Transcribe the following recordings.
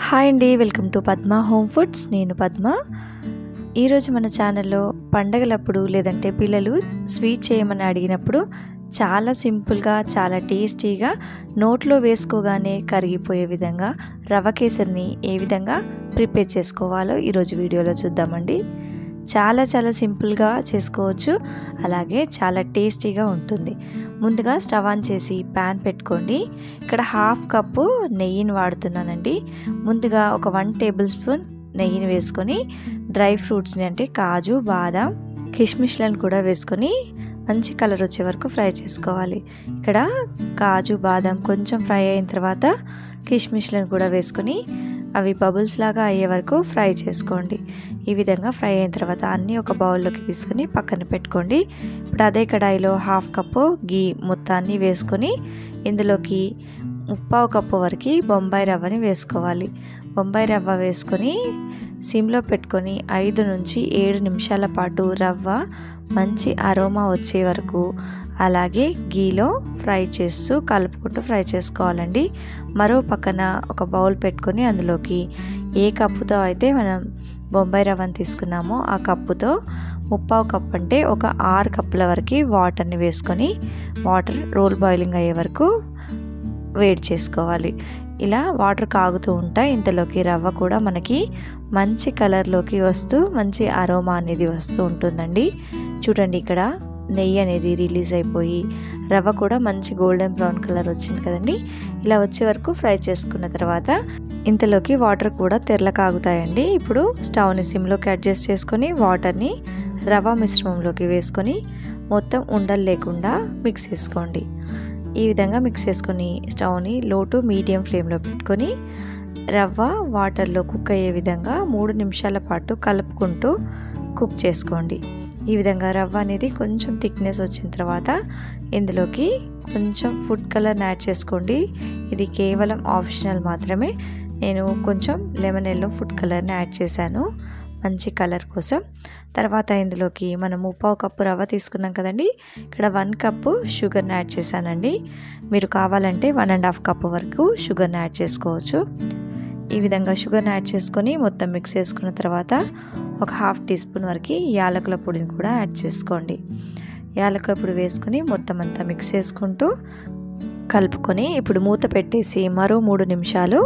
Hi అండి, welcome to Padma home foods. నేను పద్మ. ఈరోజు మన ఛానల్లో పండగలప్పుడు లేదంటే పిల్లలు స్వీట్ చేయమని అడిగినప్పుడు చాలా సింపుల్గా, చాలా టేస్టీగా, నోట్లో వేసుకోగానే కరిగిపోయే విధంగా రవ్వ కేసరిని ఏ విధంగా ప్రిపేర్ చేసుకోవాలో ఈరోజు వీడియోలో చూద్దామండి. చాలా సింపుల్గా చేసుకోవచ్చు, అలాగే చాలా టేస్టీగా ఉంటుంది. ముందుగా స్టవ్ ఆన్ చేసి ప్యాన్ పెట్టుకోండి. ఇక్కడ 1/2 కప్పు నెయ్యిని వాడుతున్నానండి. ముందుగా ఒక 1 టేబుల్ స్పూన్ నెయ్యిని వేసుకొని డ్రై ఫ్రూట్స్ని అంటే కాజు, బాదం, కిస్మిస్లను కూడా వేసుకొని మంచి కలర్ వచ్చే వరకు ఫ్రై చేసుకోవాలి. ఇక్కడ కాజు, బాదం కొంచెం ఫ్రై అయిన తర్వాత కిస్మిస్లను కూడా వేసుకొని అవి బబుల్స్ లాగా అయ్యే వరకు ఫ్రై చేసుకోండి. ఈ విధంగా ఫ్రై అయిన తర్వాత అన్నీ ఒక బౌల్లోకి తీసుకొని పక్కన పెట్టుకోండి. ఇప్పుడు అదే కడాయిలో 1/2 కప్పు గీ మొత్తాన్ని వేసుకొని ఇందులోకి 1/4 కప్పు వరకు బొంబాయి రవ్వని వేసుకోవాలి. బొంబాయి రవ్వ వేసుకొని సిమ్లో పెట్టుకొని 5 నుంచి 7 నిమిషాల పాటు రవ్వ మంచి అరోమా వచ్చే వరకు అలాగే గీలో ఫ్రై చేస్తూ కలుపుకుంటూ ఫ్రై చేసుకోవాలండి. మరో పక్కన ఒక బౌల్ పెట్టుకొని అందులోకి ఏ కప్పుతో అయితే మనం బొంబాయి రవ్వని తీసుకున్నామో ఆ కప్పుతో 1/4 కప్పు అంటే ఒక 6 కప్పుల వరకు వాటర్ని వేసుకొని వాటర్ రోల్ బాయిలింగ్ అయ్యే వరకు వేడి చేసుకోవాలి. ఇలా వాటర్ కాగుతూ ఉంటాయి. ఇంతలోకి రవ్వ కూడా మనకి మంచి కలర్లోకి వస్తూ మంచి అరోమా అనేది వస్తూ ఉంటుందండి. చూడండి, ఇక్కడ నెయ్యి అనేది రిలీజ్ అయిపోయి రవ్వ కూడా మంచి గోల్డెన్ బ్రౌన్ కలర్ వచ్చింది కదండి. ఇలా వచ్చే వరకు ఫ్రై చేసుకున్న తర్వాత ఇంతలోకి వాటర్ కూడా తెరల కాగుతాయండి. ఇప్పుడు స్టవ్ని సిమ్లోకి అడ్జస్ట్ చేసుకొని వాటర్ని రవ్వ మిశ్రమంలోకి వేసుకొని మొత్తం ఉండలు లేకుండా మిక్స్ చేసుకోండి. ఈ విధంగా మిక్స్ చేసుకొని స్టవ్ని లో టు మీడియం ఫ్లేమ్లో పెట్టుకొని రవ్వ వాటర్లో కుక్ అయ్యే విధంగా 3 నిమిషాల పాటు కలుపుకుంటూ కుక్ చేసుకోండి. ఈ విధంగా రవ్వ అనేది కొంచెం థిక్నెస్ వచ్చిన తర్వాత ఇందులోకి కొంచెం ఫుడ్ కలర్ని యాడ్ చేసుకోండి. ఇది కేవలం ఆప్షనల్ మాత్రమే. నేను కొంచెం లెమన్ ఎల్లో ఫుడ్ కలర్ని యాడ్ చేశాను మంచి కలర్ కోసం. తర్వాత ఇందులోకి మనం 1/4 కప్పు రవ్వ తీసుకున్నాం కదండి. ఇక్కడ 1 కప్పు షుగర్ని యాడ్ చేశానండి. మీరు కావాలంటే 1.5 కప్పు వరకు షుగర్ని యాడ్ చేసుకోవచ్చు. ఈ విధంగా షుగర్ని యాడ్ చేసుకొని మొత్తం మిక్స్ చేసుకున్న తర్వాత ఒక 1/2 టీ స్పూన్ వరకు యాలకుల పొడిని కూడా యాడ్ చేసుకోండి. యాలకుల పొడి వేసుకొని మొత్తం అంతా మిక్స్ చేసుకుంటూ కలుపుకొని ఇప్పుడు మూత పెట్టేసి మరో 3 నిమిషాలు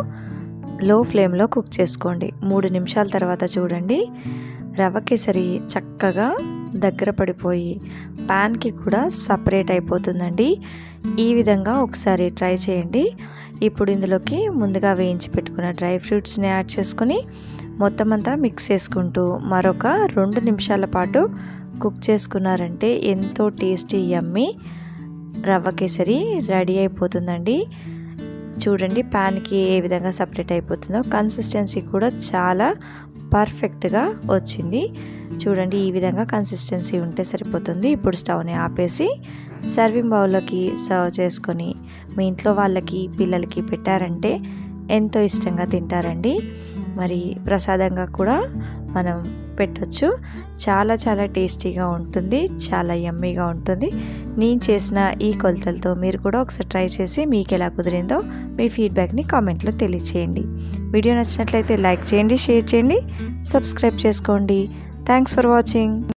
లో ఫ్లేమ్లో కుక్ చేసుకోండి. 3 నిమిషాల తర్వాత చూడండి, రవ్వ కేసరి చక్కగా దగ్గర పడిపోయి ప్యాన్కి కూడా సపరేట్ అయిపోతుందండి. ఈ విధంగా ఒకసారి ట్రై చేయండి. ఇప్పుడు ఇందులోకి ముందుగా వేయించి పెట్టుకున్న డ్రై ఫ్రూట్స్ని యాడ్ చేసుకొని మొత్తం అంతా మిక్స్ చేసుకుంటూ మరొక 2 నిమిషాల పాటు కుక్ చేసుకున్నారంటే ఎంతో టేస్టీ యమ్మీ రవ్వ కేసరి రెడీ అయిపోతుందండి. చూడండి, ప్యాన్కి ఏ విధంగా సపరేట్ అయిపోతుందో. కన్సిస్టెన్సీ కూడా చాలా పర్ఫెక్ట్గా వచ్చింది. చూడండి, ఈ విధంగా కన్సిస్టెన్సీ ఉంటే సరిపోతుంది. ఇప్పుడు స్టవ్ని ఆపేసి సర్వింగ్ బౌల్లోకి సర్వ్ చేసుకొని మీ ఇంట్లో వాళ్ళకి, పిల్లలకి పెట్టారంటే ఎంతో ఇష్టంగా తింటారండి. మరి ప్రసాదంగా కూడా మనం పెట్టొచ్చు. చాలా టేస్టీగా ఉంటుంది, చాలా యమ్మీగా ఉంటుంది. నేను చేసిన ఈ కొలతలతో మీరు కూడా ఒకసారి ట్రై చేసి మీకు ఎలా కుదిరిందో మీ ఫీడ్బ్యాక్ని కామెంట్లో తెలియచేయండి. వీడియో నచ్చినట్లయితే లైక్ చేయండి, షేర్ చేయండి, సబ్స్క్రైబ్ చేసుకోండి. Thanks for watching.